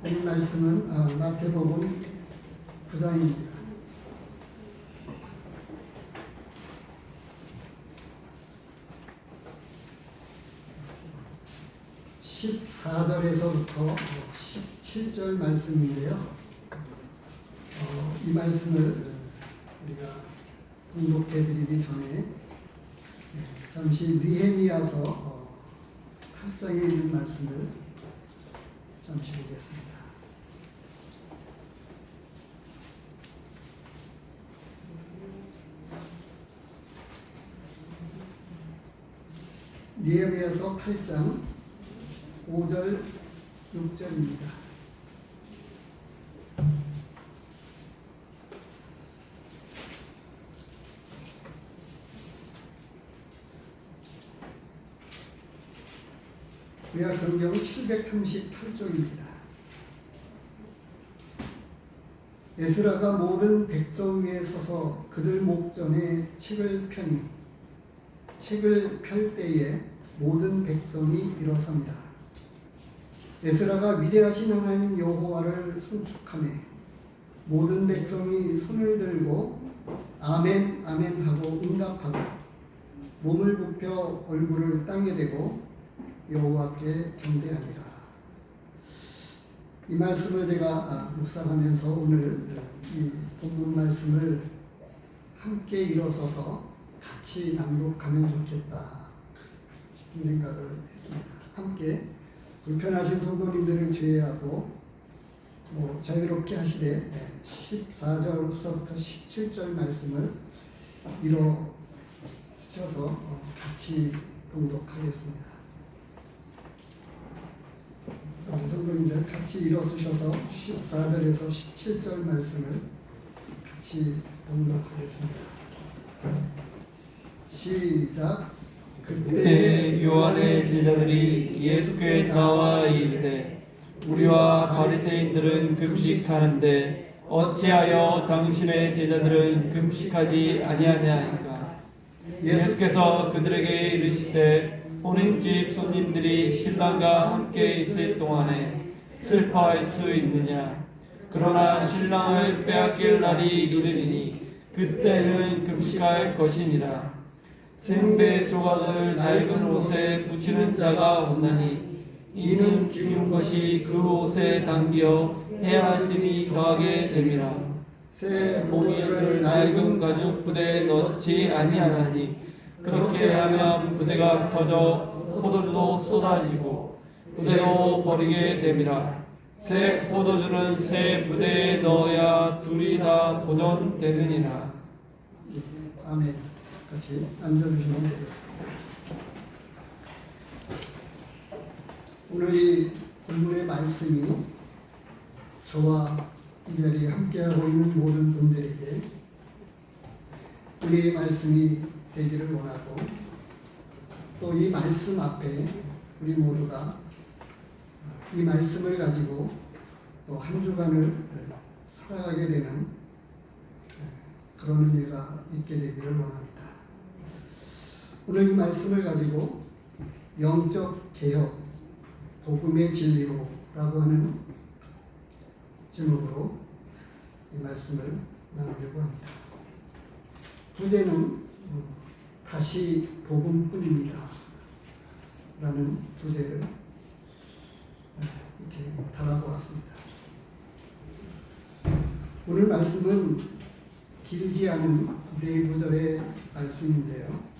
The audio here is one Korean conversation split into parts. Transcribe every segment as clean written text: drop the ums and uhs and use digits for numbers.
이 말씀은 마태복음 9장입니다. (14절에서부터) 17절 말씀인데요. 이 말씀을 우리가 봉독해 드리기 전에 잠시 느헤미야서 8장에 있는 말씀을 잠시 보겠습니다. 느헤미야서 8장 5절 6절입니다. 구약 성경 738쪽입니다. 에스라가 모든 백성 위에 서서 그들 목전에 책을 펴니 책을 펼 때에 모든 백성이 일어섭니다. 에스라가 위대하신 하나님 여호와를 송축하며 모든 백성이 손을 들고 아멘 아멘 하고 응답하고 몸을 굽혀 얼굴을 땅에 대고 여호와께 경배하니라. 이 말씀을 제가 묵상하면서 오늘 이 본문 말씀을 함께 일어서서 같이 낭독하면 좋겠다 싶은 생각을 했습니다. 함께 불편하신 성도님들은 제외하고 자유롭게 하시되 14절부터 17절 말씀을 일어서셔서 같이 봉독하겠습니다. 우리 성도님들 같이 일어서셔서 14절에서 17절 말씀을 같이 봉독하겠습니다. 시작. 그때 요한의 제자들이 예수께 나와 이르되 우리와 바리새인들은 금식하는데 어찌하여 당신의 제자들은 금식하지 아니하냐니까. 예수께서 그들에게 이르시되 혼인집 손님들이 신랑과 함께 있을 동안에 슬퍼할 수 있느냐. 그러나 신랑을 빼앗길 날이 이르리니 그때는 금식할 것이니라. 생배 조각을 낡은 옷에 붙이는 자가 없나니 이는 기운 것이 그 옷에 담겨 헤아짐이 더하게 됨이라. 새 모이를 낡은 가죽 부대에 넣지 아니하나니 그렇게 하면 부대가 터져 포도주도 쏟아지고 부대로 버리게 됨이라. 새 포도주는 새 부대에 넣어야 둘이 다 보존되느니라. 아멘. 같이 앉아주시면 되겠습니다. 오늘 이 본문의 말씀이 저와 이 자리에 함께하고 있는 모든 분들에게 우리의 말씀이 되기를 원하고 또 이 말씀 앞에 우리 모두가 이 말씀을 가지고 또 한 주간을 살아가게 되는 그런 은혜가 있게 되기를 원합니다. 오늘 이 말씀을 가지고 영적 개혁, 복음의 진리로라고 하는 제목으로 이 말씀을 나누려고 합니다. 주제는 다시 복음뿐입니다 라는 주제를 이렇게 달아보았습니다. 오늘 말씀은 길지 않은 4구절의 말씀인데요.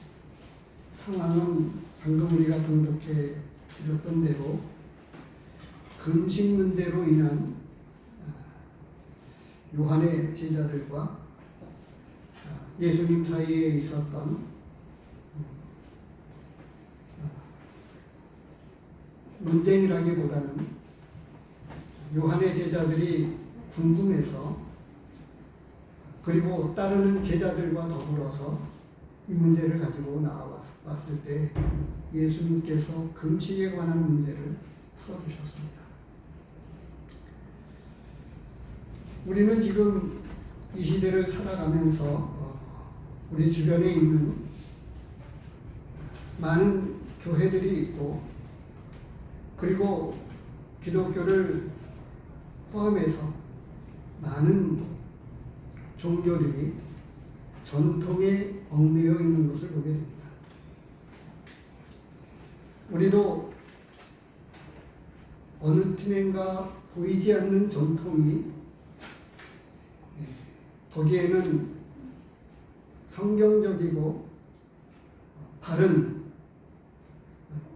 상황은 방금 우리가 봉독해 드렸던 대로 금식 문제로 인한 요한의 제자들과 예수님 사이에 있었던 논쟁이라기보다는 요한의 제자들이 궁금해서 그리고 따르는 제자들과 더불어서 이 문제를 가지고 나왔을 때 예수님께서 금식에 관한 문제를 풀어주셨습니다. 우리는 지금 이 시대를 살아가면서 우리 주변에 있는 많은 교회들이 있고 그리고 기독교를 포함해서 많은 종교들이 전통에 얽매여 있는 것을 보게 됩니다. 우리도 어느 틈엔가 보이지 않는 전통이 거기에는 성경적이고 바른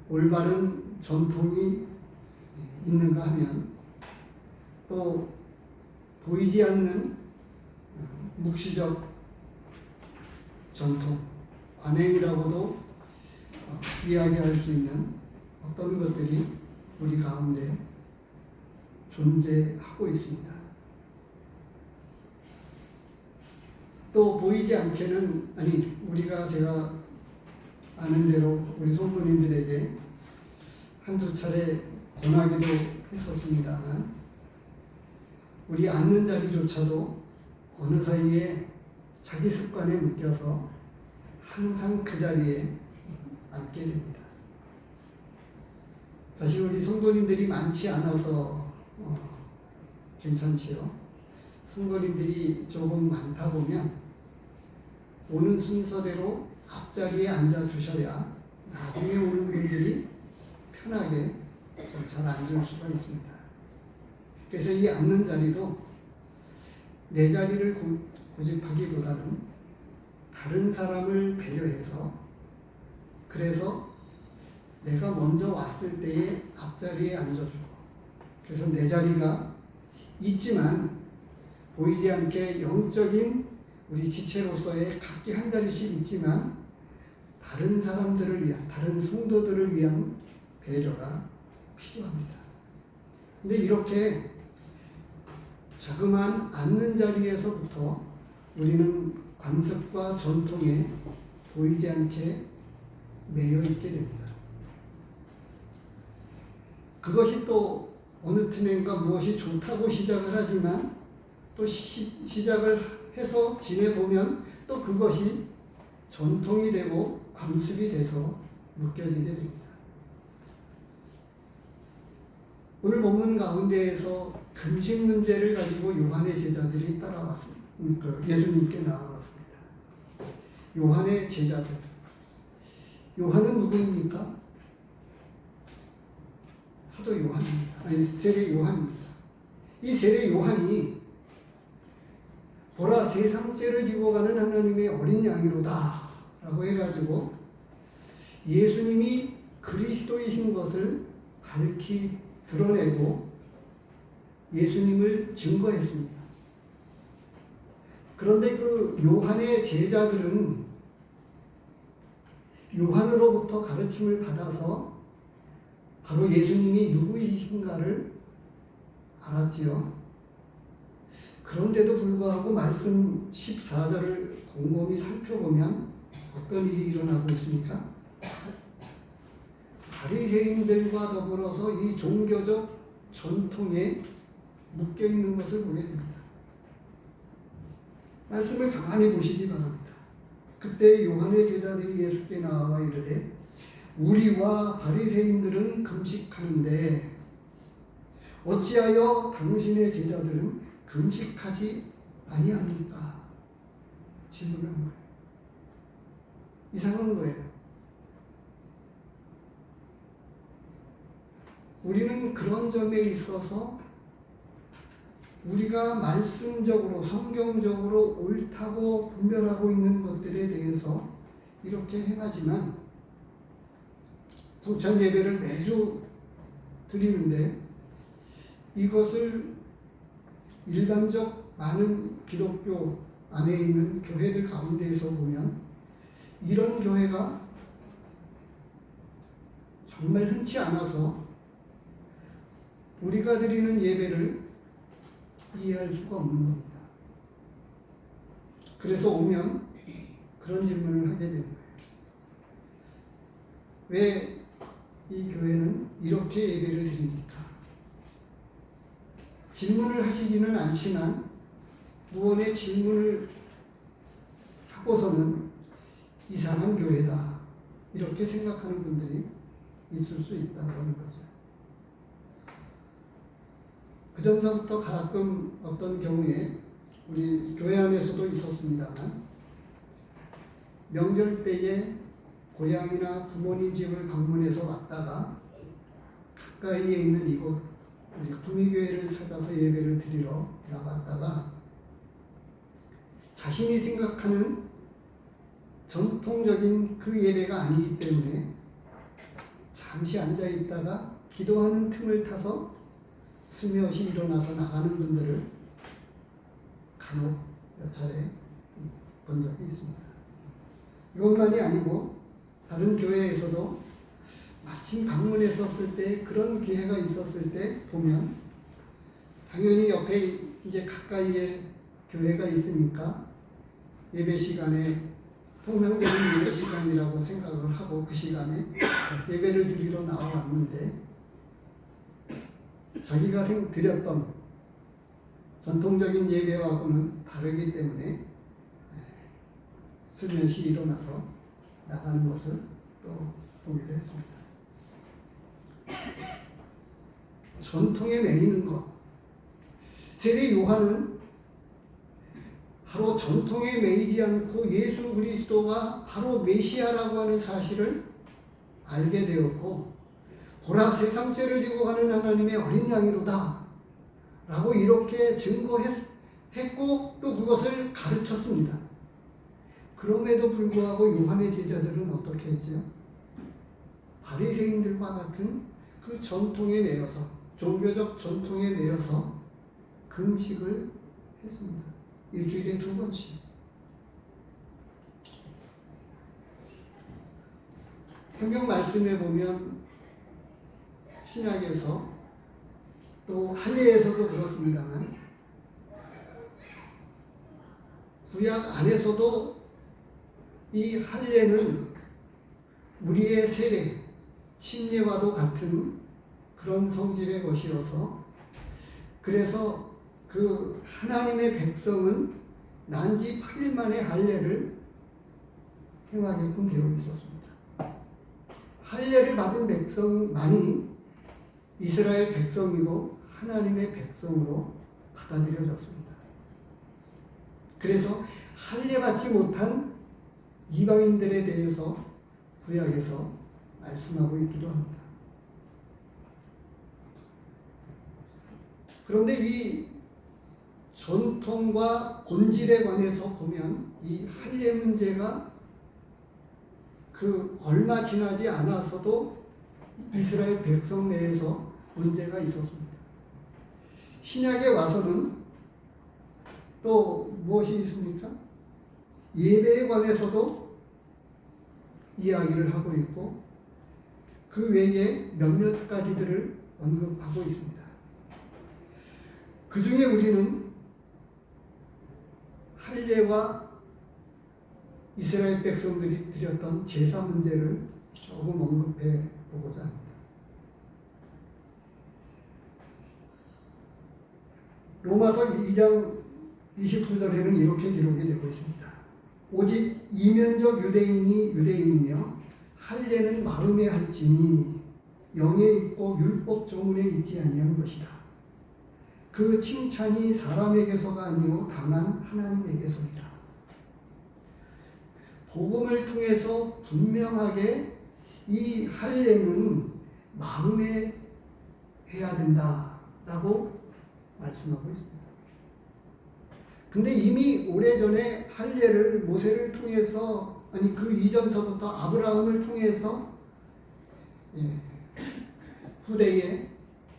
올바른 전통이 있는가 하면 또 보이지 않는 묵시적 전통, 관행이라고도 이야기할 수 있는 어떤 것들이 우리 가운데 존재하고 있습니다. 또 보이지 않게는 제가 아는 대로 우리 성도님들에게 한두 차례 권하기도 했었습니다만 우리 앉는 자리조차도 어느 사이에 자기 습관에 묶여서 항상 그 자리에 앉게 됩니다. 사실 우리 성도님들이 많지 않아서 괜찮지요. 성도님들이 조금 많다 보면 오는 순서대로 앞자리에 앉아주셔야 나중에 오는 분들이 편하게 좀 잘 앉을 수가 있습니다. 그래서 이 앉는 자리도 내 자리를 고집하기보다는 다른 사람을 배려해서 그래서 내가 먼저 왔을 때에 앞자리에 앉아주고 그래서 내 자리가 있지만 보이지 않게 영적인 우리 지체로서의 각기 한 자리씩 있지만 다른 사람들을 위한 다른 성도들을 위한 배려가 필요합니다. 근데 이렇게 자그마한 앉는 자리에서부터 우리는 관습과 전통에 보이지 않게 매여 있게 됩니다. 그것이 또 어느 틈엔가 무엇이 좋다고 시작을 하지만 또 시작을 해서 지내보면 또 그것이 전통이 되고 관습이 돼서 묶여지게 됩니다. 오늘 본문 가운데에서 금식 문제를 가지고 요한의 제자들이 따라왔습니다. 예수님께 나아왔습니다. 요한의 제자들. 요한은 누구입니까? 사도 요한입니다. 세례 요한입니다. 이 세례 요한이 보라 세상 죄를 지고 가는 하나님의 어린 양이로다 라고 해가지고 예수님이 그리스도이신 것을 밝히 드러내고 예수님을 증거했습니다. 그런데 그 요한의 제자들은 요한으로부터 가르침을 받아서 바로 예수님이 누구이신가를 알았지요. 그런데도 불구하고 말씀 14절을 곰곰이 살펴보면 어떤 일이 일어나고 있습니까? 바리새인들과 더불어서 이 종교적 전통에 묶여 있는 것을 보게 됩니다. 말씀을 가만히 보시기 바랍니다. 그때 요한의 제자들이 예수께 나와 이르되 우리와 바리새인들은 금식하는데 어찌하여 당신의 제자들은 금식하지 아니합니까? 질문을 한 거예요. 이상한 거예요. 우리는 그런 점에 있어서 우리가 말씀적으로 성경적으로 옳다고 분별하고 있는 것들에 대해서 이렇게 행하지만 성찬 예배를 매주 드리는데 이것을 일반적 많은 기독교 안에 있는 교회들 가운데에서 보면 이런 교회가 정말 흔치 않아서 우리가 드리는 예배를 이해할 수가 없는 겁니다. 그래서 오면 그런 질문을 하게 되는 거예요. 왜 이 교회는 이렇게 예배를 드립니까? 질문을 하시지는 않지만 무언의 질문을 하고서는 이상한 교회다 이렇게 생각하는 분들이 있을 수 있다고 하는 거죠. 그전서부터 가끔 어떤 경우에 우리 교회 안에서도 있었습니다만 명절 때에 고향이나 부모님 집을 방문해서 왔다가 가까이에 있는 이곳 우리 구미교회를 찾아서 예배를 드리러 나갔다가 자신이 생각하는 전통적인 그 예배가 아니기 때문에 잠시 앉아 있다가 기도하는 틈을 타서 슬며시 일어나서 나가는 분들을 간혹 몇 차례 본 적이 있습니다. 이것만이 아니고 다른 교회에서도 마침 방문했었을 때 그런 기회가 있었을 때 보면 당연히 옆에 이제 가까이에 교회가 있으니까 예배 시간에 통상적인 예배 시간이라고 생각을 하고 그 시간에 예배를 드리러 나왔는데 자기가 드렸던 전통적인 예배와는 다르기 때문에 슬며시 일어나서 나가는 것을 또 보기도 했습니다. 전통에 매이는 것. 세례 요한은 바로 전통에 매이지 않고 예수 그리스도가 바로 메시아라고 하는 사실을 알게 되었고, 보라 세상 죄를 지고 가는 하나님의 어린 양이로다 라고 이렇게 증거했고 또 그것을 가르쳤습니다. 그럼에도 불구하고 요한의 제자들은 어떻게 했죠? 바리새인들과 같은 그 전통에 매여서, 종교적 전통에 매여서 금식을 했습니다. 일주일에 2번씩. 성경 말씀에 보면 신약에서 또 할례에서도 그렇습니다만 구약 안에서도 이 할례는 우리의 세례, 침례와도 같은 그런 성질의 것이어서 그래서 그 하나님의 백성은 난지 8일 만에 할례를 행하게끔 되어 있었습니다. 할례를 받은 백성만이 이스라엘 백성이고 하나님의 백성으로 받아들여졌습니다. 그래서 할례 받지 못한 이방인들에 대해서 구약에서 말씀하고 있기도 합니다. 그런데 이 전통과 본질에 관해서 보면 이 할례 문제가 그 얼마 지나지 않아서도 이스라엘 백성 내에서 문제가 있었습니다. 신약에 와서는 또 무엇이 있습니까? 예배에 관해서도 이야기를 하고 있고 그 외에 몇몇 가지들을 언급하고 있습니다. 그 중에 우리는 할례와 이스라엘 백성들이 드렸던 제사 문제를 조금 언급해 보고자 합니다. 로마서 2장 29절에는 이렇게 기록이 되고 있습니다. 오직 이면적 유대인이 유대인이며 할례는 마음에 할지니 영에 있고 율법 조문에 있지 아니한 것이다. 그 칭찬이 사람에게서가 아니오 다만 하나님에게서이다. 복음을 통해서 분명하게 이 할례는 마음에 해야 된다라고 말씀하고 있습니다. 근데 이미 오래전에 할례를 모세를 통해서 아니 그 이전서부터 아브라함을 통해서 후대의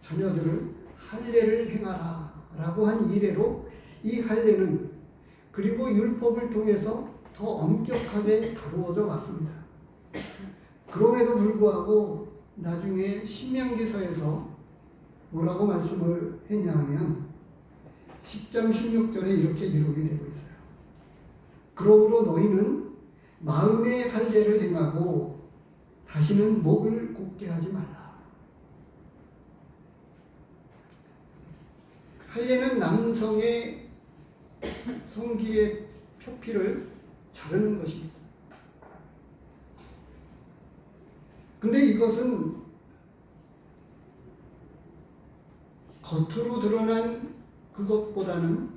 자녀들을 할례를 행하라 라고 한 이래로 이 할례는 그리고 율법을 통해서 더 엄격하게 다루어져 왔습니다. 그럼에도 불구하고 나중에 신명기서에서 뭐라고 말씀을 했냐 하면 10장 16절에 이렇게 기록이 되고 있어요. 그러므로 너희는 마음의 할례를 행하고 다시는 목을 곱게 하지 말라. 할례는 남성의 성기의 표피를 자르는 것입니다. 근데 이것은 겉으로 드러난 그것보다는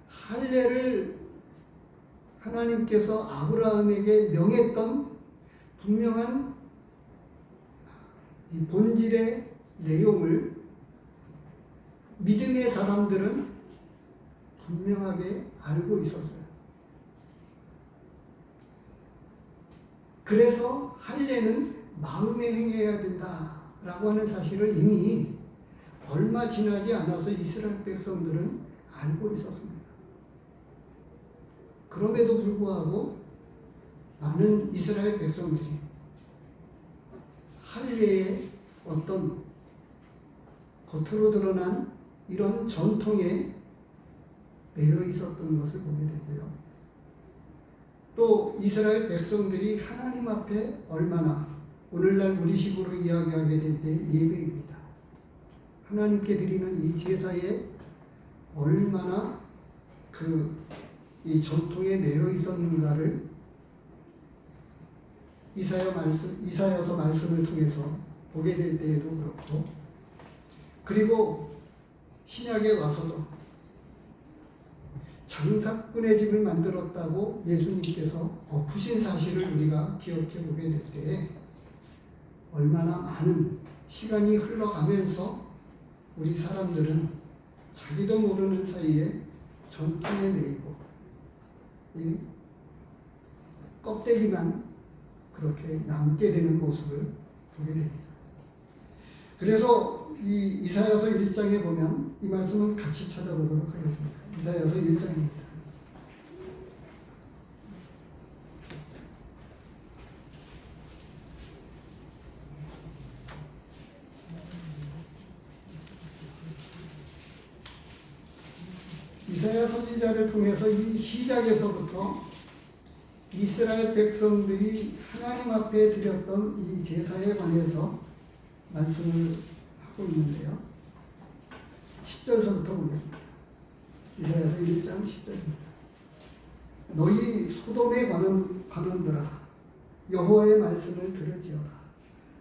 할례를 하나님께서 아브라함에게 명했던 분명한 이 본질의 내용을 믿음의 사람들은 분명하게 알고 있었어요. 그래서 할례는 마음에 행해야 된다라고 하는 사실을 이미 얼마 지나지 않아서 이스라엘 백성들은 알고 있었습니다. 그럼에도 불구하고 많은 이스라엘 백성들이 할례의 어떤 겉으로 드러난 이런 전통에 매여 있었던 것을 보게 되고요. 또 이스라엘 백성들이 하나님 앞에 얼마나, 오늘날 우리식으로 이야기하게 될 때 예배입니다. 하나님께 드리는 이 제사에 얼마나 이 전통에 매여 있었는가를 이사야서 말씀을 통해서 보게 될 때에도 그렇고, 그리고 신약에 와서도 장사꾼의 집을 만들었다고 예수님께서 엎으신 사실을 우리가 기억해 보게 될 때에 얼마나 많은 시간이 흘러가면서 우리 사람들은 자기도 모르는 사이에 전통에 매이고 이 껍데기만 그렇게 남게 되는 모습을 보게 됩니다. 그래서 이 이사야서 1장에 보면 이 말씀을 같이 찾아보도록 하겠습니다. 이사야서 1장입니다. 이사야 선지자를 통해서 이 시작에서부터 이스라엘 백성들이 하나님 앞에 드렸던 이 제사에 관해서 말씀을 하고 있는데요. 10절서부터 보겠습니다. 이사야서 1장 10절입니다. 너희 소돔의 관원들아 여호와의 말씀을 들을지어다.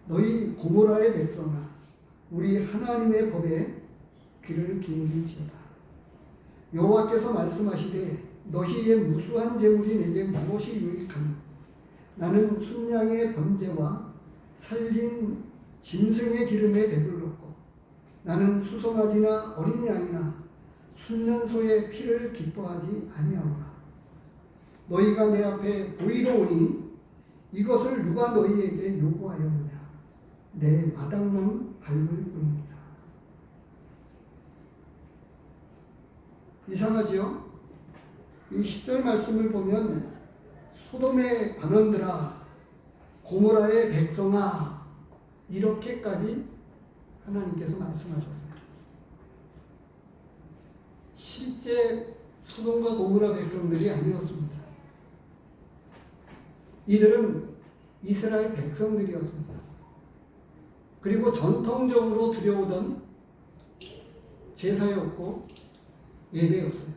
너희 고모라의 백성아 우리 하나님의 법에 귀를 기울일지어다. 여호와께서 말씀하시되 너희의 무수한 재물이 내게 무엇이 유익하니 나는 순양의 번제와 살진 짐승의 기름에 배불렀고 나는 수송아지나 어린 양이나 순년소의 피를 기뻐하지 아니하노라. 너희가 내 앞에 보이러 오니 이것을 누가 너희에게 요구하였느냐. 내 마당만 밟을 뿐입니다. 이상하지요? 이 10절 말씀을 보면 소돔의 관원들아 고모라의 백성아 이렇게까지 하나님께서 말씀하셨어요. 실제 소돔과 고모라 백성들이 아니었습니다. 이들은 이스라엘 백성들이었습니다. 그리고 전통적으로 드려오던 제사였고 예배였어요.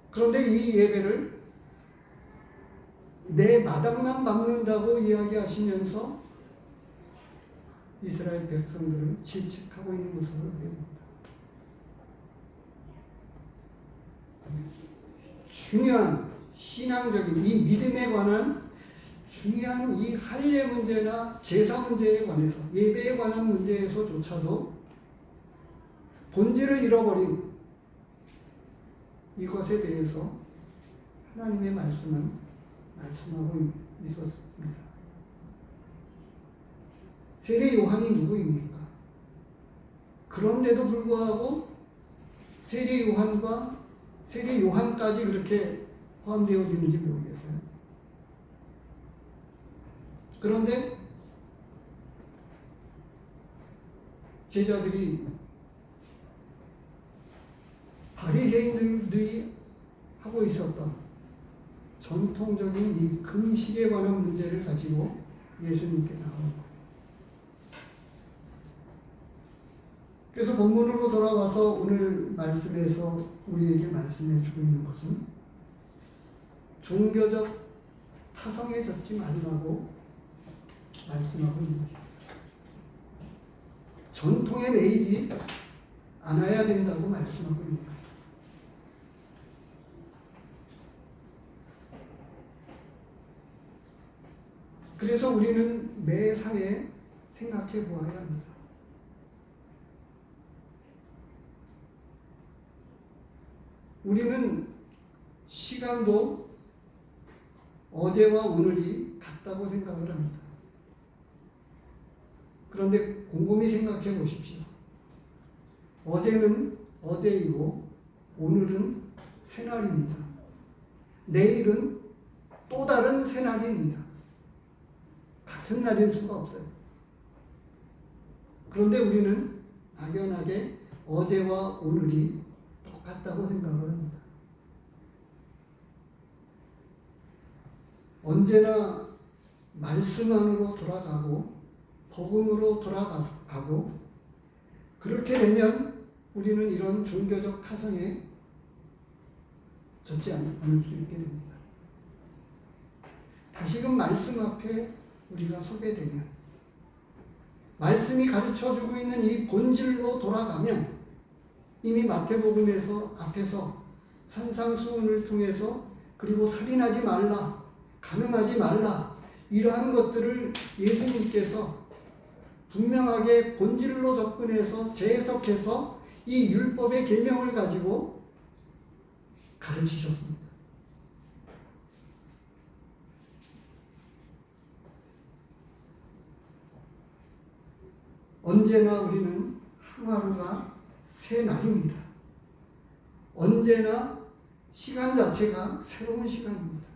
그런데 이 예배를 내 마당만 밟는다고 이야기하시면서 이스라엘 백성들을 질책하고 있는 모습을 보게 됩니다. 중요한 신앙적인 이 믿음에 관한 중요한 이 할례 문제나 제사 문제에 관해서 예배에 관한 문제에서조차도 본질을 잃어버린 이것에 대해서 하나님의 말씀하고 있었습니다. 세례 요한이 누구입니까? 그런데도 불구하고 세례 요한과 세례 요한까지 그렇게 포함되어지는지 모르겠어요. 그런데 제자들이 바리새인들이 하고 있었던 전통적인 이 금식에 관한 문제를 가지고 예수님께 나온 거예요. 그래서 본문으로 돌아와서 오늘 말씀에서 우리에게 말씀해 주고 있는 것은 종교적 타성에 젖지 말라고 말씀하고 있는 것입니다. 전통에 매이지 않아야 된다고 말씀하고 있는 거예요. 그래서 우리는 매사에 생각해 보아야 합니다. 우리는 시간도 어제와 오늘이 같다고 생각을 합니다. 그런데 곰곰이 생각해 보십시오. 어제는 어제이고 오늘은 새날입니다. 내일은 또 다른 새날입니다. 같은 날일 수가 없어요. 그런데 우리는 막연하게 어제와 오늘이 똑같다고 생각을 합니다. 언제나 말씀 안으로 돌아가고 복음으로 돌아가고 그렇게 되면 우리는 이런 종교적 타성에 젖지 않을 수 있게 됩니다. 다시금 말씀 앞에 우리가 서게 되면 말씀이 가르쳐주고 있는 이 본질로 돌아가면 이미 마태복음에서 앞에서 산상수훈을 통해서 그리고 살인하지 말라, 간음하지 말라 이러한 것들을 예수님께서 분명하게 본질로 접근해서 재해석해서 이 율법의 계명을 가지고 가르치셨습니다. 언제나 우리는 하루하루가 새 날입니다. 언제나 시간 자체가 새로운 시간입니다.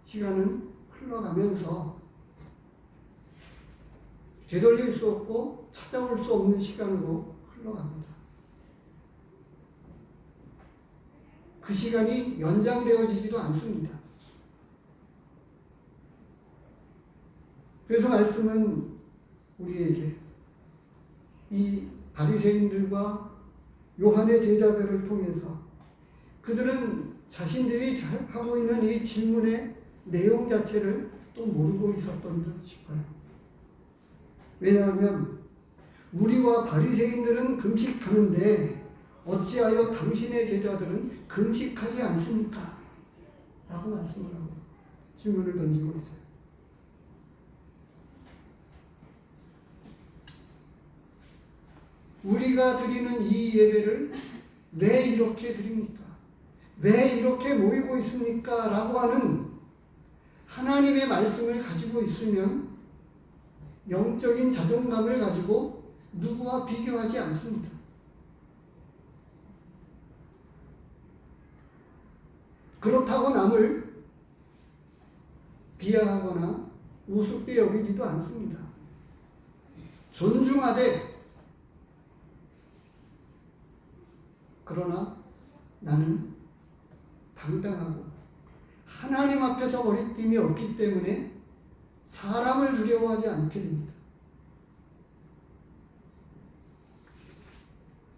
시간은 흘러가면서 되돌릴 수 없고 찾아올 수 없는 시간으로 흘러갑니다. 그 시간이 연장되어지지도 않습니다. 그래서 말씀은 우리에게 이 바리새인들과 요한의 제자들을 통해서 그들은 자신들이 하고 있는 이 질문의 내용 자체를 또 모르고 있었던 듯 싶어요. 왜냐하면 우리와 바리새인들은 금식하는데 어찌하여 당신의 제자들은 금식하지 않습니까? 라고 말씀을 하고 질문을 던지고 있어요. 우리가 드리는 이 예배를 왜 이렇게 드립니까? 왜 이렇게 모이고 있습니까? 라고 하는 하나님의 말씀을 가지고 있으면 영적인 자존감을 가지고 누구와 비교하지 않습니다. 그렇다고 남을 비하하거나 우습게 여기지도 않습니다. 존중하되 그러나 나는 당당하고 하나님 앞에서 거리낌이 없기 때문에 사람을 두려워하지 않게 됩니다.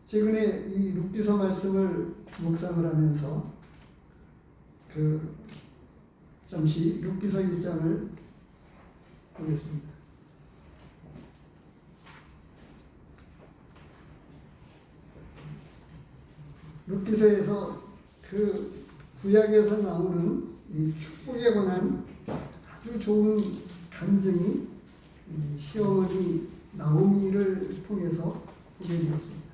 최근에 이 룻기서 말씀을 묵상을 하면서 잠시 룻기서 1장을 보겠습니다. 룻기서에서 그 구약에서 나오는 이 축복에 관한 아주 좋은 간증이 시어머니 나오미를 통해서 보게 되었습니다.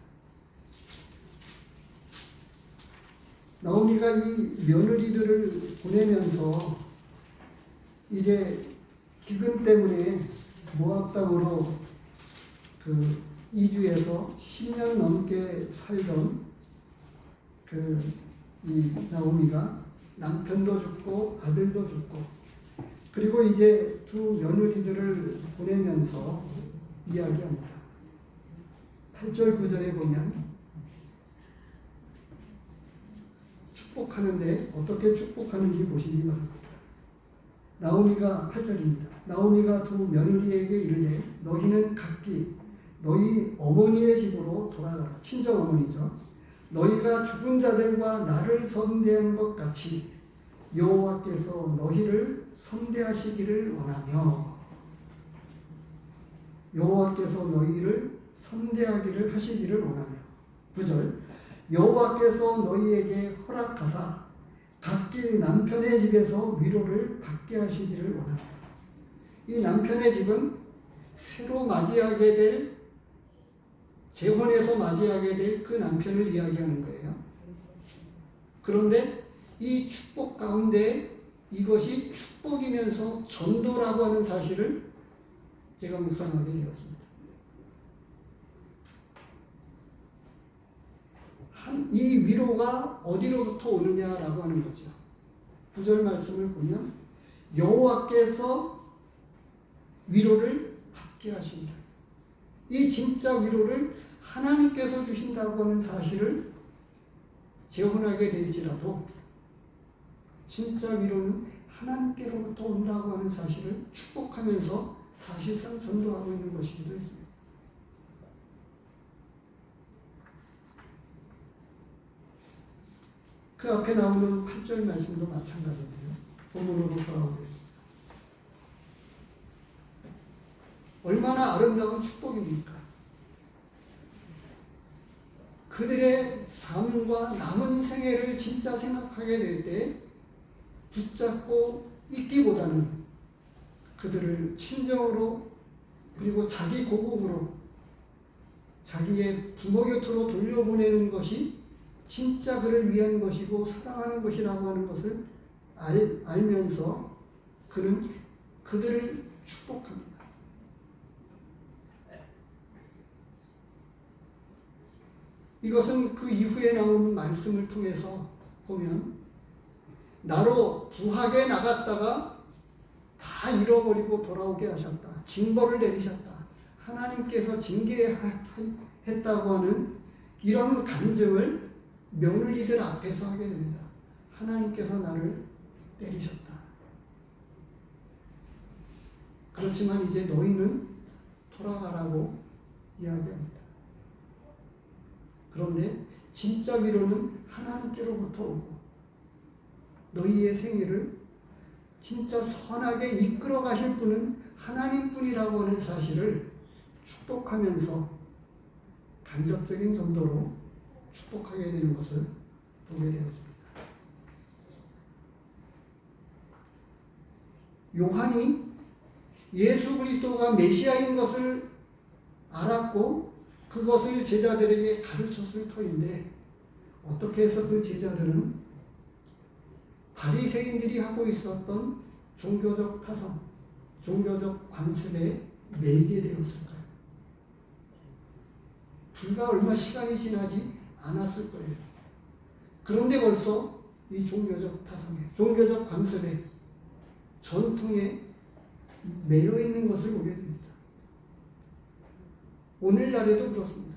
나오미가 이 며느리들을 보내면서 이제 기근 때문에 모압 땅으로 이주해서 10년 넘게 살던 이 나오미가 남편도 죽고 아들도 죽고 그리고 이제 두 며느리들을 보내면서 이야기합니다. 8절 9절에 보면 축복하는데 어떻게 축복하는지 보시기 바랍니다. 나오미가 8절입니다. 나오미가 두 며느리에게 이르되 너희는 각기 너희 어머니의 집으로 돌아가라. 친정 어머니죠. 너희가 죽은 자들과 나를 선대한 것 같이 여호와께서 너희를 선대하시기를 원하며 여호와께서 너희를 선대하기를 하시기를 원하며 9절 여호와께서 너희에게 허락하사 각기 남편의 집에서 위로를 받게 하시기를 원합니다. 이 남편의 집은 새로 맞이하게 될 재혼해서 맞이하게 될 그 남편을 이야기하는 거예요. 그런데 이 축복 가운데 이것이 축복이면서 전도라고 하는 사실을 제가 묵상하게 되었습니다. 이 위로가 어디로부터 오느냐라고 하는 거죠. 9절 말씀을 보면 여호와께서 위로를 받게 하신다. 이 진짜 위로를 하나님께서 주신다고 하는 사실을 재혼하게 될지라도 진짜 위로는 하나님께로부터 온다고 하는 사실을 축복하면서 사실상 전도하고 있는 것이기도 했습니다. 그 앞에 나오는 8절 말씀도 마찬가지인데요. 본문으로 돌아오겠습니다. 얼마나 아름다운 축복입니까? 그들의 삶과 남은 생애를 진짜 생각하게 될 때 붙잡고 있기보다는 그들을 친정으로 그리고 자기 고국으로 자기의 부모 곁으로 돌려보내는 것이 진짜 그를 위한 것이고 사랑하는 것이라고 하는 것을 알면서 그는 그들을 축복합니다. 이것은 그 이후에 나오는 말씀을 통해서 보면 나로 부하게 나갔다가 다 잃어버리고 돌아오게 하셨다. 징벌을 내리셨다. 하나님께서 징계했다고 하는 이런 간증을 며느리들 앞에서 하게 됩니다. 하나님께서 나를 때리셨다. 그렇지만 이제 너희는 돌아가라고 이야기합니다. 그런데 진짜 위로는 하나님께로부터 오고 너희의 생애를 진짜 선하게 이끌어 가실 분은 하나님뿐이라고 하는 사실을 축복하면서 간접적인 전도로 축복하게 되는 것을 보게 되었습니다. 요한이 예수 그리스도가 메시아인 것을 알았고 그것을 제자들에게 가르쳤을 터인데 어떻게 해서 그 제자들은 바리새인들이 하고 있었던 종교적 타성, 종교적 관습에 매이게 되었을까요? 불과 얼마 시간이 지나지 않았을 거예요. 그런데 벌써 이 종교적 타성에, 종교적 관습에, 전통에 매여 있는 것을 보게 됩니다. 오늘날에도 그렇습니다.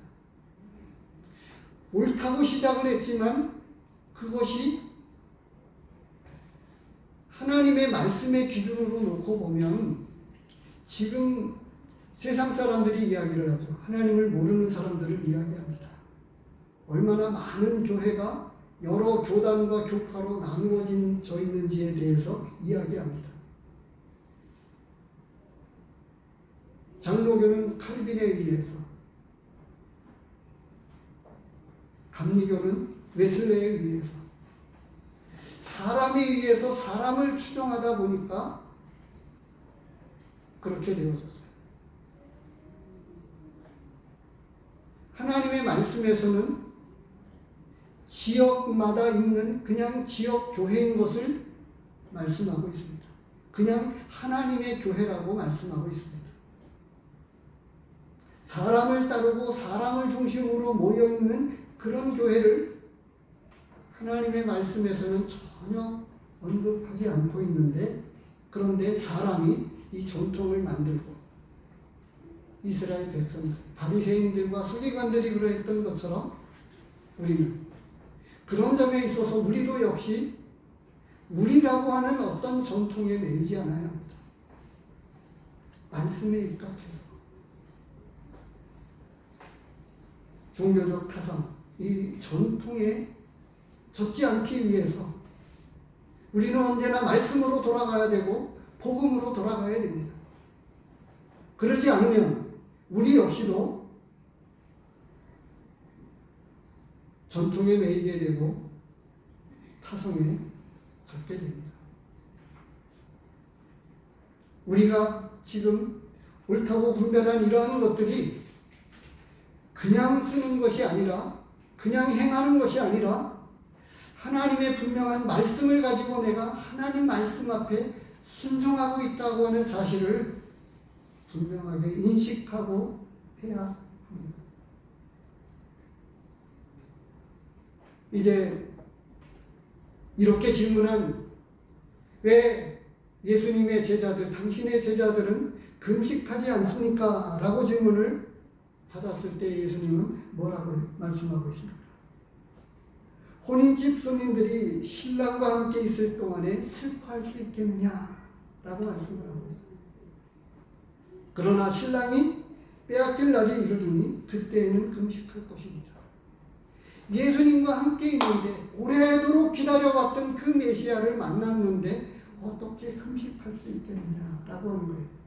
옳다고 시작을 했지만 그것이 하나님의 말씀의 기준으로 놓고 보면 지금 세상 사람들이 이야기를 하죠. 하나님을 모르는 사람들을 이야기합니다. 얼마나 많은 교회가 여러 교단과 교파로 나누어져 있는지에 대해서 이야기합니다. 장로교는 칼빈에 의해서, 감리교는 웨슬레에 의해서, 사람에 의해서 사람을 추종하다 보니까 그렇게 되어졌어요. 하나님의 말씀에서는 지역마다 있는 그냥 지역 교회인 것을 말씀하고 있습니다. 그냥 하나님의 교회라고 말씀하고 있습니다. 사람을 따르고 사람을 중심으로 모여있는 그런 교회를 하나님의 말씀에서는 전혀 언급하지 않고 있는데 그런데 사람이 이 전통을 만들고 이스라엘 백성들, 바리새인들과 서기관들이 그러했던 것처럼 우리는 그런 점에 있어서 우리도 역시 우리라고 하는 어떤 전통에 매이지 않아야 합니다. 말씀에 입각해서 종교적 타성, 이 전통에 젖지 않기 위해서 우리는 언제나 말씀으로 돌아가야 되고 복음으로 돌아가야 됩니다. 그러지 않으면 우리 역시도 전통에 매이게 되고 타성에 젖게 됩니다. 우리가 지금 옳다고 분별한 이러한 것들이 그냥 쓰는 것이 아니라, 그냥 행하는 것이 아니라 하나님의 분명한 말씀을 가지고 내가 하나님 말씀 앞에 순종하고 있다고 하는 사실을 분명하게 인식하고 해야 합니다. 이제 이렇게 질문한, 왜 예수님의 제자들, 당신의 제자들은 금식하지 않습니까? 라고 질문을 받았을 때 예수님은 뭐라고 말씀하고 있습니까? 혼인집 손님들이 신랑과 함께 있을 동안에 슬퍼할 수 있겠느냐? 라고 말씀을 하고 있습니다. 그러나 신랑이 빼앗길 날이 이르리니 그때에는 금식할 것입니다. 예수님과 함께 있는데, 오래도록 기다려왔던 그 메시아를 만났는데 어떻게 금식할 수 있겠느냐라고 하는 거예요.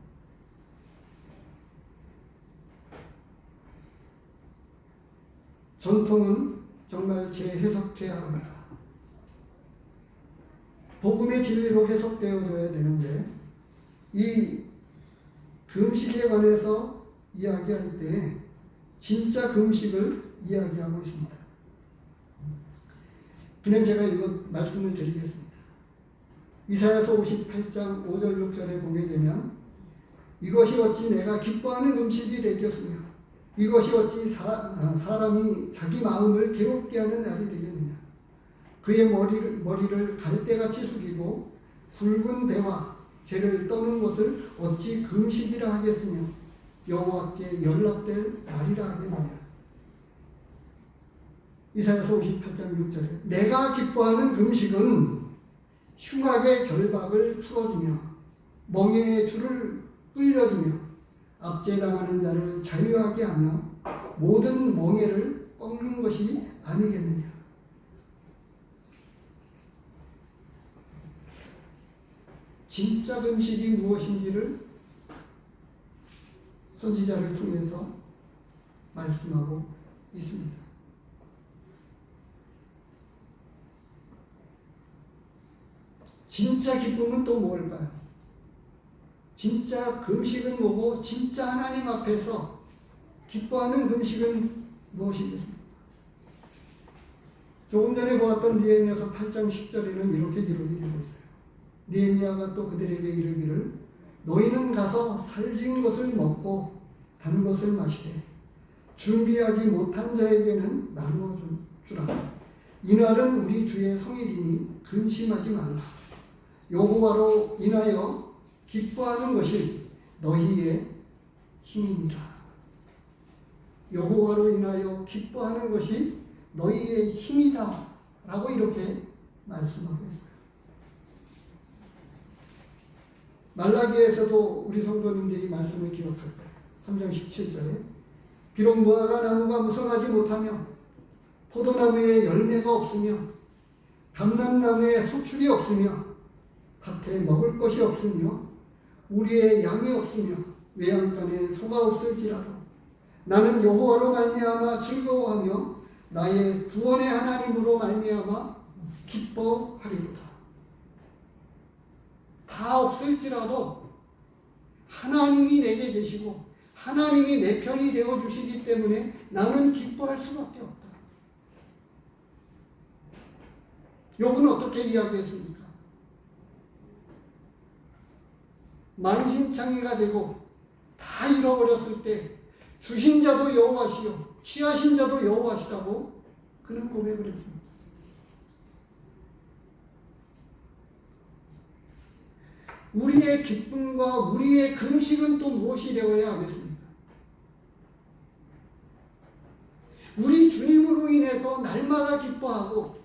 전통은 정말 재해석해야 합니다. 복음의 진리로 해석되어져야 되는데, 이 금식에 관해서 이야기할 때 진짜 금식을 이야기하고 있습니다. 그냥 제가 말씀을 드리겠습니다. 이사야서 58장 5절 6절에 보게 되면, 이것이 어찌 내가 기뻐하는 음식이 되겠으며 이것이 어찌 사람이 자기 마음을 괴롭게 하는 날이 되겠느냐. 그의 머리를 갈대같이 숙이고 굵은 배와 재를 떠는 것을 어찌 금식이라 하겠으며 여호와께 연락될 날이라 하겠느냐. 이사야서 58장 6절에 내가 기뻐하는 금식은 흉악의 결박을 풀어주며 멍에의 줄을 끌려주며 압제당하는 자를 자유하게 하며 모든 멍에를 꺾는 것이 아니겠느냐. 진짜 금식이 무엇인지를 선지자를 통해서 말씀하고 있습니다. 진짜 기쁨은 또 뭘까요? 진짜 금식은 뭐고, 진짜 하나님 앞에서 기뻐하는 금식은 무엇이겠습니까? 조금 전에 보았던 느헤미야서 8장 10절에는 이렇게 기록이 되고 있어요. 느헤미야가 또 그들에게 이르기를 너희는 가서 살진 것을 먹고 단 것을 마시되 준비하지 못한 자에게는 나누어 주라. 이날은 우리 주의 성일이니 근심하지 말라. 여호와로 인하여 기뻐하는 것이 너희의 힘이니라. 여호와로 인하여 기뻐하는 것이 너희의 힘이다 라고 이렇게 말씀하고 있어요. 말라기에서도 우리 성도님들이 말씀을 기억할 거예요. 3장 17절에 비록 무화과 나무가 무성하지 못하며 포도나무에 열매가 없으며 감람나무에 소출이 없으며 밭에 먹을 것이 없으며 우리의 양이 없으며 외양간에 소가 없을지라도 나는 여호와로 말미암아 즐거워하며 나의 구원의 하나님으로 말미암아 기뻐하리로다. 다 없을지라도 하나님이 내게 계시고 하나님이 내 편이 되어주시기 때문에 나는 기뻐할 수밖에 없다. 욥은 어떻게 이야기했습니까? 만신창이가 되고 다 잃어버렸을 때 주신 자도 여호와시요 취하신 자도 여호와시라고 그는 고백을 했습니다. 우리의 기쁨과 우리의 금식은 또 무엇이 되어야 하겠습니까? 우리 주님으로 인해서 날마다 기뻐하고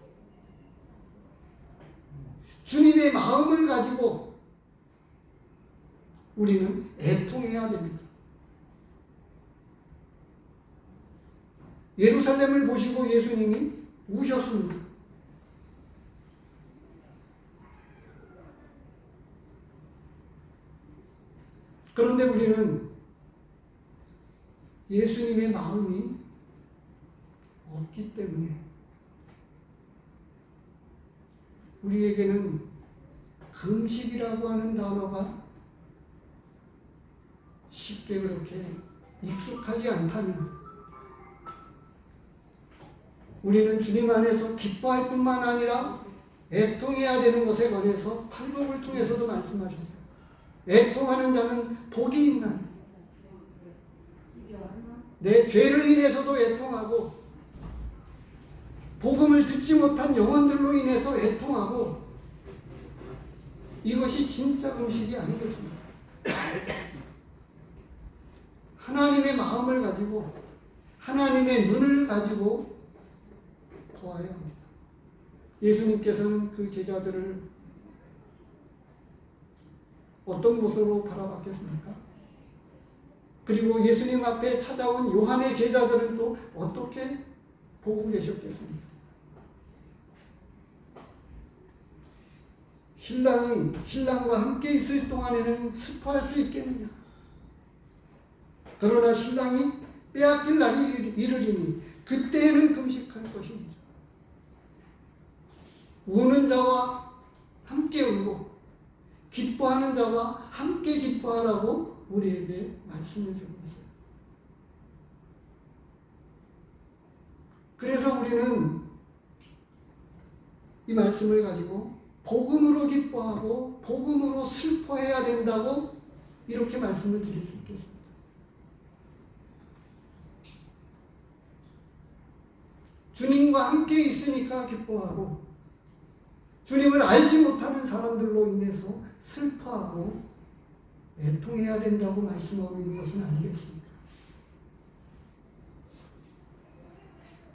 주님의 마음을 가지고 우리는 애통해야 됩니다. 예루살렘을 보시고 예수님이 우셨습니다. 그런데 우리는 예수님의 마음이 없기 때문에 우리에게는 금식이라고 하는 단어가 쉽게 그렇게 익숙하지 않다면 우리는 주님 안에서 기뻐할 뿐만 아니라 애통해야 되는 것에 관해서 팔복을 통해서도 말씀하셨어요. 애통하는 자는 복이 있나니. 내 죄를 인해서도 애통하고 복음을 듣지 못한 영혼들로 인해서 애통하고 이것이 진짜 금식이 아니겠습니까? 하나님의 마음을 가지고 하나님의 눈을 가지고 보아야 합니다. 예수님께서는 그 제자들을 어떤 모습으로 바라봤겠습니까? 그리고 예수님 앞에 찾아온 요한의 제자들은 또 어떻게 보고 계셨겠습니까? 신랑과 함께 있을 동안에는 슬퍼할 수 있겠느냐? 그러나 신랑이 빼앗길 날이 이르리니 그때에는 금식할 것입니다. 우는 자와 함께 울고 기뻐하는 자와 함께 기뻐하라고 우리에게 말씀해 주고 있어요. 그래서 우리는 이 말씀을 가지고 복음으로 기뻐하고 복음으로 슬퍼해야 된다고 이렇게 말씀을 드릴 수 있겠습니다. 주님과 함께 있으니까 기뻐하고 주님을 알지 못하는 사람들로 인해서 슬퍼하고 애통해야 된다고 말씀하고 있는 것은 아니겠습니까?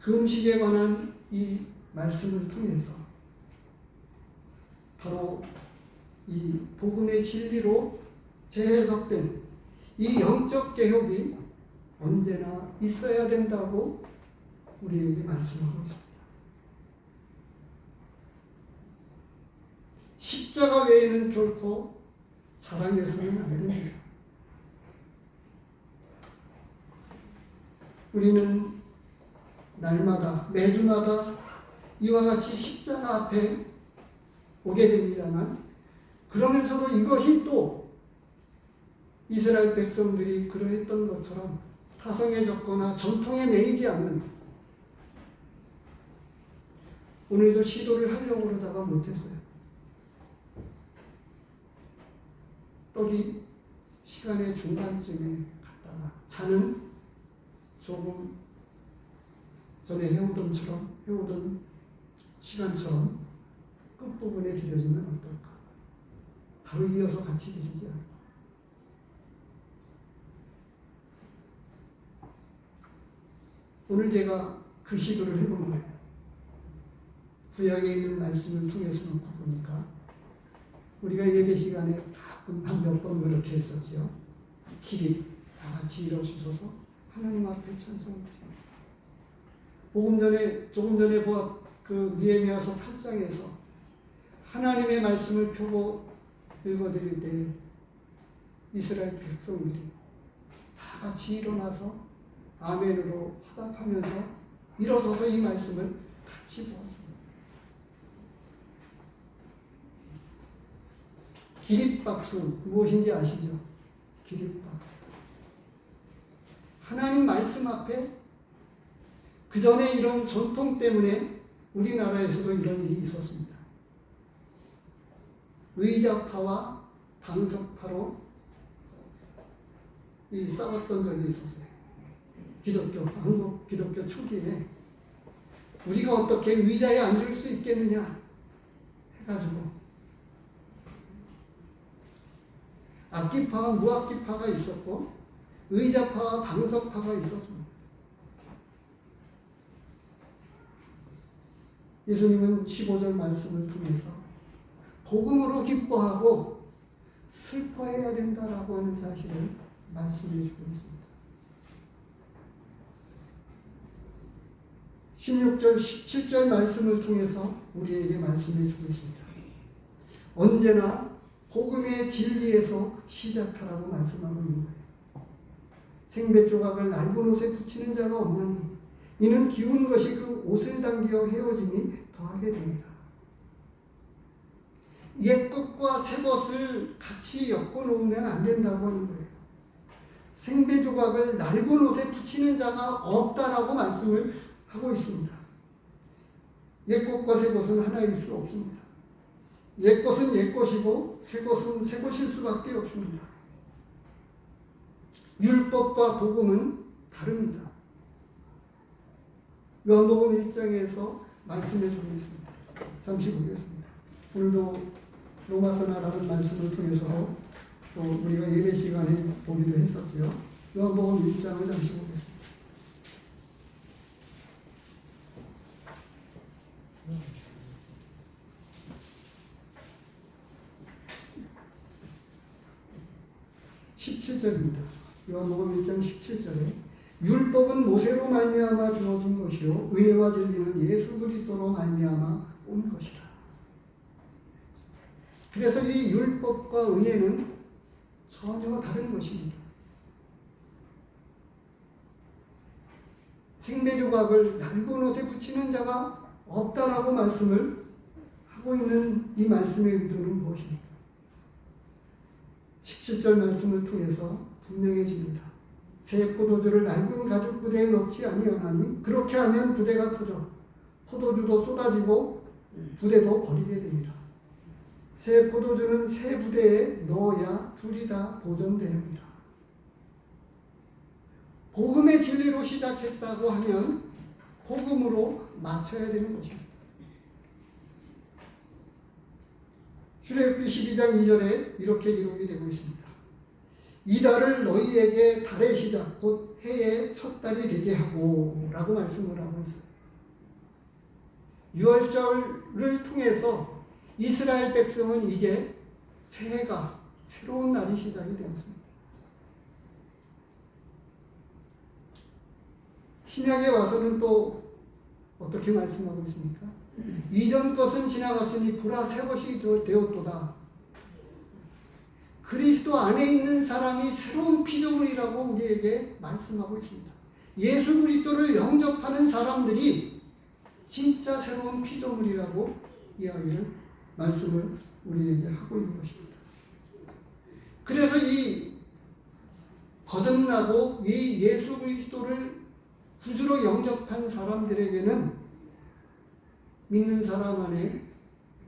금식에 관한 이 말씀을 통해서 바로 이 복음의 진리로 재해석된 이 영적 개혁이 언제나 있어야 된다고 우리에게 말씀하고 있습니다. 십자가 외에는 결코 자랑해서는 안 됩니다. 우리는 날마다 매주마다 이와 같이 십자가 앞에 오게 됩니다만 그러면서도 이것이 또 이스라엘 백성들이 그러했던 것처럼 타성해졌거나 전통에 매이지 않는 오늘도 시도를 하려고 그러다가 못했어요. 떡이 시간의 중간쯤에 갔다가 차는 조금 전에 해오던 시간처럼 끝부분에 드려지면 어떨까? 바로 이어서 같이 드리지 않을까? 오늘 제가 그 시도를 해본 거예요. 구약에 있는 말씀을 통해서 놓고 보니까 우리가 예배 시간에 가끔 한 몇 번 그렇게 했었죠. 기립 다 같이 일어서서 하나님 앞에 찬송을 드립니다. 조금 전에 보았 그 느헤미야서 8장에서 하나님의 말씀을 펴고 읽어드릴 때 이스라엘 백성들이 다 같이 일어나서 아멘으로 화답하면서 일어서서 이 말씀을 같이 보았습니다. 기립박수 무엇인지 아시죠? 기립박수. 하나님 말씀 앞에 그 전에 이런 전통 때문에 우리나라에서도 이런 일이 있었습니다. 의자파와 방석파로 싸웠던 적이 있었어요. 한국 기독교 초기에 우리가 어떻게 의자에 앉을 수 있겠느냐 해가지고 악기파와 무악기파가 있었고 의자파와 방석파가 있었습니다. 예수님은 15절 말씀을 통해서 복음으로 기뻐하고 슬퍼해야 된다라고 하는 사실을 말씀해 주고 있습니다. 16절, 17절 말씀을 통해서 우리에게 말씀해 주고 있습니다. 언제나 복음의 진리에서 시작하라고 말씀하고 있는 거예요. 생배 조각을 낡은 옷에 붙이는 자가 없나니 이는 기운 것이 그 옷을 당겨 헤어짐이 더하게 됩니다. 옛 것과 새 것을 같이 엮어 놓으면 안 된다고 하는 거예요. 생배 조각을 낡은 옷에 붙이는 자가 없다라고 말씀을 하고 있습니다. 옛 것과 새 것은 하나일 수 없습니다. 옛 것은 옛 것이고 새 것은 새 것일 수밖에 없습니다. 율법과 복음은 다릅니다. 요한복음 1장에서 말씀해 주고 있습니다. 잠시 보겠습니다. 오늘도 로마서나 다른 말씀을 통해서 또 우리가 예배 시간에 보기도 했었죠. 요한복음 1장을 잠시 보겠습니다. (17절입니다) 요한복음 1장 17절에 율법은 모세로 말미암아 주어진 것이요 의와 진리는 예수 그리스도로 말미암아 온 것이라. 그래서 이 율법과 은혜는 전혀 다른 것입니다. 생배 조각을 낡은 옷에 붙이는 자가 없다라고 말씀을 하고 있는 이 말씀의 의도는 무엇입니까? 17절 말씀을 통해서 분명해집니다. 새 포도주를 낡은 가죽 부대에 넣지 아니하나니 그렇게 하면 부대가 터져 포도주도 쏟아지고 부대도 버리게 됩니다. 새 포도주는 새 부대에 넣어야 둘이 다 보존됩니다. 복음의 진리로 시작했다고 하면 복음으로 마쳐야 되는 것입니다. 출애굽기 12장 2절에 이렇게 기록이 되고 있습니다. 이 달을 너희에게 달의 시작 곧 해의 첫 달이 되게 하고 라고 말씀을 하고 있어요. 유월절을 통해서 이스라엘 백성은 이제 새해가 새로운 날이 시작이 되었습니다. 신약에 와서는 또 어떻게 말씀하고 있습니까? 이전 것은 지나갔으니 보라 새 것이 되었도다. 그리스도 안에 있는 사람이 새로운 피조물이라고 우리에게 말씀하고 있습니다. 예수 그리스도를 영접하는 사람들이 진짜 새로운 피조물이라고 이야기를 말씀을 우리에게 하고 있는 것입니다. 그래서 이 거듭나고 이 예수 그리스도를 구주로 영접한 사람들에게는 믿는 사람 안에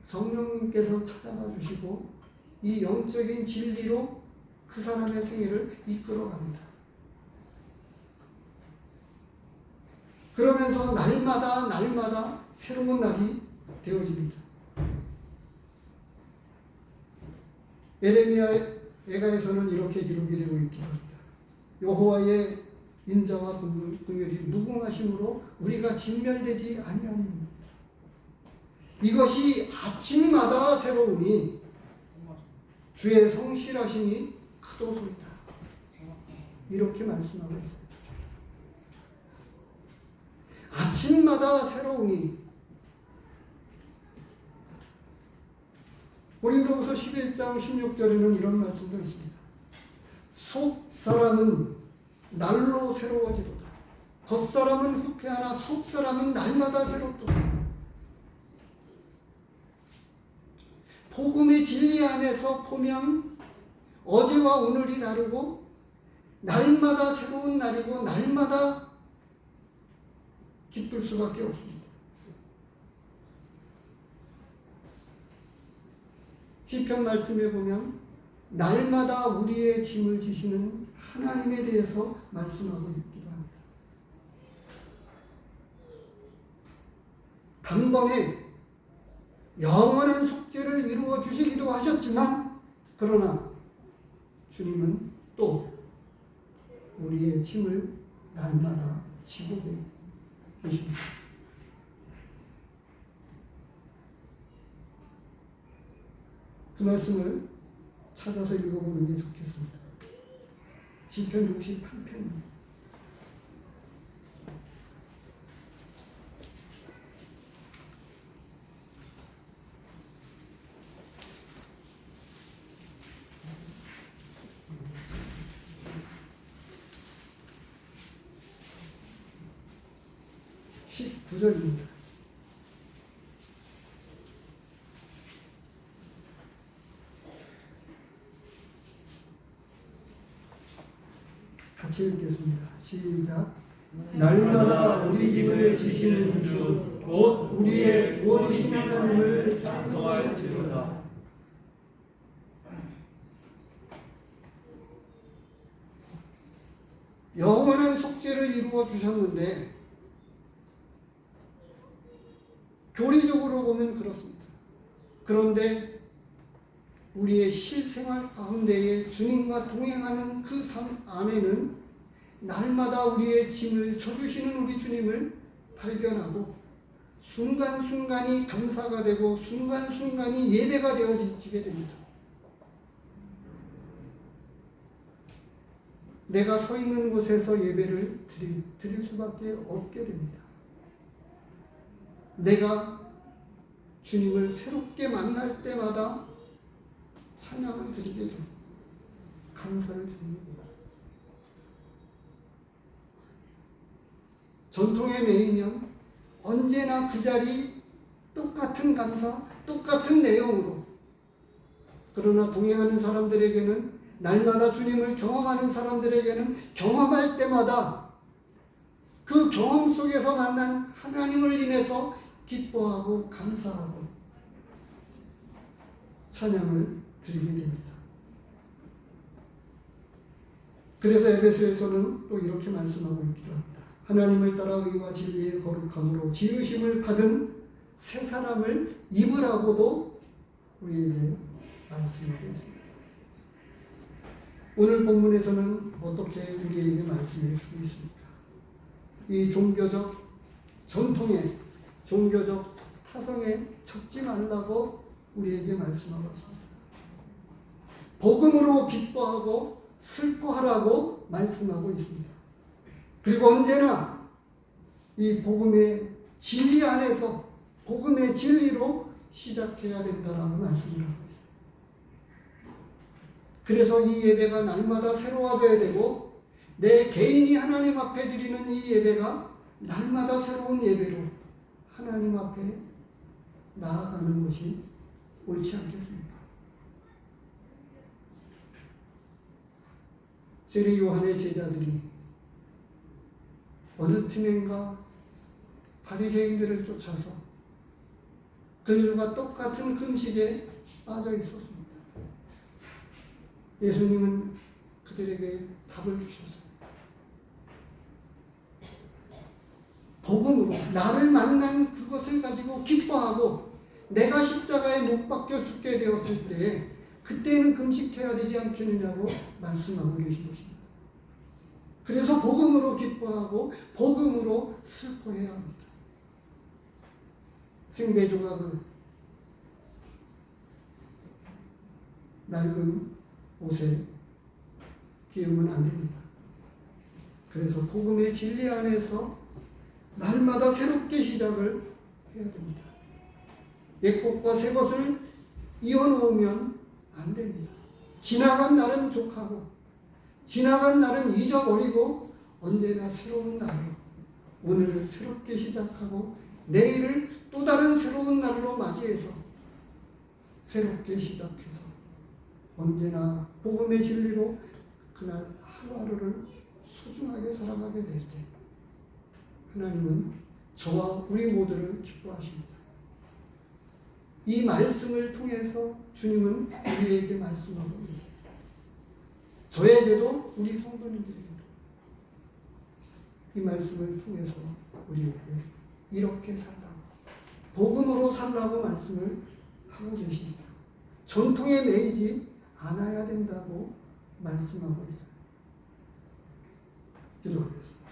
성령님께서 찾아가 주시고 이 영적인 진리로 그 사람의 생애를 이끌어 갑니다. 그러면서 날마다 새로운 날이 되어집니다. 에레미야 애가에서는 이렇게 기록이 되고 있기도 합니다. 여호와의 인자와 긍휼이 무궁하심으로 우리가 진멸되지 아니하느니라. 이것이 아침마다 새로우니 주의 성실하심이 크도소이다. 이렇게 말씀하고 있습니다. 아침마다 새로우니 고린도후서 11장 16절에는 이런 말씀도 있습니다. 속 사람은 날로 새로워지도다. 겉 사람은 후패하나 속 사람은 날마다 새롭도다. 복음의 진리 안에서 보면 어제와 오늘이 다르고 날마다 새로운 날이고 날마다 기쁠 수밖에 없습니다. 시편 말씀에 보면 날마다 우리의 짐을 지시는 하나님에 대해서 말씀하고 있기도 합니다. 단번에 영원한 속죄를 이루어 주시기도 하셨지만 그러나 주님은 또 우리의 짐을 날마다 지고 계십니다. 그 말씀을 찾아서 읽어보는 게 좋겠습니다. 시편 68편입니다. (19절입니다) 같이 읽겠습니다. 시작. 날마다 우리 집을 지시는 주 곧 우리의 구원이신 하나님을 찬송할지로다. 영원한 속죄를 이루어 주셨는데 교리적으로 보면 그렇습니다. 그런데 우리의 실생활 가운데에 주님과 동행하는 그 삶 안에는 날마다 우리의 짐을 져주시는 우리 주님을 발견하고 순간순간이 감사가 되고 순간순간이 예배가 되어지게 됩니다. 내가 서 있는 곳에서 예배를 드릴 수밖에 없게 됩니다. 내가 주님을 새롭게 만날 때마다 찬양을 드리게 됩니다. 감사를 드리게 됩니다. 전통에 매이면 언제나 그 자리 똑같은 감사, 똑같은 내용으로, 그러나 동행하는 사람들에게는, 날마다 주님을 경험하는 사람들에게는 경험할 때마다 그 경험 속에서 만난 하나님을 인해서 기뻐하고 감사하고 찬양을 드리게 됩니다. 그래서 에베소에서는 또 이렇게 말씀하고 있기도 합니다. 하나님을 따라 의와 진리의 거룩함으로 지으심을 받은 새 사람을 입으라고도 우리에게 말씀하고 있습니다. 오늘 본문에서는 어떻게 우리에게 말씀해 주고 있습니까? 이 종교적 전통에, 종교적 타성에 젖지 말라고 우리에게 말씀하고 있습니다. 복음으로 기뻐하고 슬퍼하라고 말씀하고 있습니다. 그리고 언제나 이 복음의 진리 안에서 복음의 진리로 시작해야 된다라고 말씀을 하고 있습니다. 그래서 이 예배가 날마다 새로워져야 되고 내 개인이 하나님 앞에 드리는 이 예배가 날마다 새로운 예배로 하나님 앞에 나아가는 것이 옳지 않겠습니까? 세례 요한의 제자들이 어느 틈엔가 바리새인들을 쫓아서 그들과 똑같은 금식에 빠져 있었습니다. 예수님은 그들에게 답을 주셨습니다. 복음으로 나를 만난 그것을 가지고 기뻐하고 내가 십자가에 못 박혀 죽게 되었을 때 그때는 금식해야 되지 않겠느냐고 말씀하고 계신 것입니다. 그래서 복음으로 기뻐하고 복음으로 슬퍼해야 합니다. 생배조각을 낡은 옷에 끼우면 안 됩니다. 그래서 복음의 진리 안에서 날마다 새롭게 시작을 해야 됩니다. 옛 것과 새 것을 이어놓으면 안 됩니다. 지나간 날은 족하고 지나간 날은 잊어버리고 언제나 새로운 날로 오늘을 새롭게 시작하고 내일을 또 다른 새로운 날로 맞이해서 새롭게 시작해서 언제나 복음의 진리로 그날 하루하루를 소중하게 살아가게 될 때 하나님은 저와 우리 모두를 기뻐하십니다. 이 말씀을 통해서 주님은 우리에게 말씀하고 계십니다. 저에게도 우리 성도님들에게도 이 말씀을 통해서 우리에게 이렇게 살라고 복음으로 살라고 말씀을 하고 계십니다. 전통에 매이지 않아야 된다고 말씀하고 있어요. 기도하겠습니다.